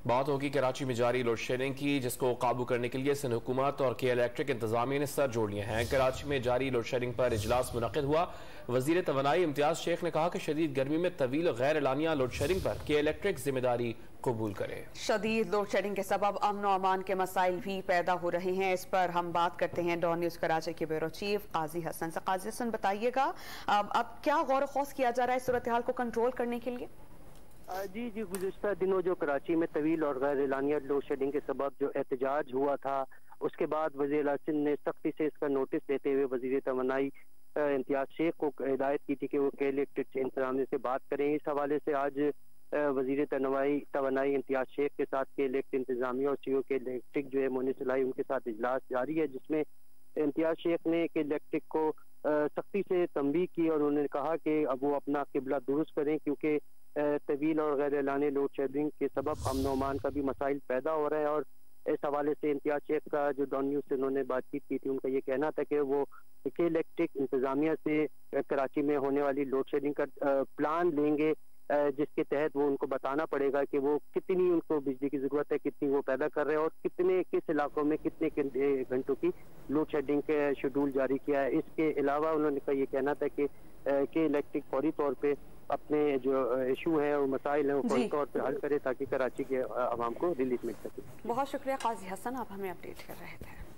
بات ہوگی کراچی میں جاری لوڈ شیڈنگ کی، جس کو قابو کرنے کے لیے سندھ حکومت اور کے الیکٹرک انتظامیہ نے سر جوڑ لیے ہیں۔ کراچی میں جاری لوڈ شیڈنگ پر اجلاس منعقد ہوا۔ وزیر توانائی امتیاز شیخ نے کہا کہ شدید گرمی میں طویل غیر اعلانیہ لوڈ شیڈنگ پر کے الیکٹرک ذمہ داری قبول کرے۔ شدید لوڈ شیڈنگ کے سبب امن و امان کے مسائل بھی پیدا ہو رہے ہیں۔ اس پر ہم بات کرتے ہیں ڈان نیوز کراچی کے بیورو چیف قاضی حسن سے۔ قاضی حسن بتائیے گا اب کیا غور و خوض کیا جا رہا ہے اس صورتحال کو کنٹرول کرنے کے لیے؟ جی گزشتہ دنوں جو کراچی میں طویل اور غیر اعلانیہ لوڈ شیڈنگ کے سبب جو احتجاج ہوا تھا، اس کے بعد وزیر اعظم نے سختی سے اس کا نوٹس دیتے ہوئے وزیر توانائی امتیاز شیخ کو ہدایت کی تھی کہ وہ کے الیکٹرک انتظامیہ سے بات کریں۔ اس حوالے سے آج وزیر توانائی امتیاز شیخ کے ساتھ کے الیکٹرک انتظامیہ اور سی او کے الیکٹرک جو ہے مونس الہی ان کے ساتھ اجلاس جاری ہے، جس میں امتیاز شیخ نے کے الیکٹرک کو سختی سے تنبیہ کی اور انہوں نے کہا کہ اب وہ اپنا قبلہ درست کریں، کیونکہ طویل اور غیر اعلانیہ لوڈ شیڈنگ کے سبب امن و امان کا بھی مسائل پیدا ہو رہا ہے۔ اور اس حوالے سے امتیاز شیخ کا جو ڈان نیوز سے انہوں نے بات چیت کی تھی، ان کا یہ کہنا تھا کہ وہ کے الیکٹرک انتظامیہ سے کراچی میں ہونے والی لوڈ شیڈنگ کا پلان لیں گے، جس کے تحت وہ ان کو بتانا پڑے گا کہ وہ کتنی ان کو بجلی کی ضرورت ہے، کتنی وہ پیدا کر رہے ہیں اور کتنے کس علاقوں میں کتنے گھنٹوں کی لوڈ شیڈنگ کا شیڈول جاری کیا ہے۔ اس کے علاوہ انہوں نے یہ کہنا تھا کہ الیکٹرک فوری طور پہ اپنے جو ایشو ہے اور مسائل ہیں وہ فوری طور پہ حل کرے تاکہ کراچی کے عوام کو ریلیف مل سکے۔ بہت شکریہ قاضی حسن، آپ ہمیں اپڈیٹ کر رہے تھے۔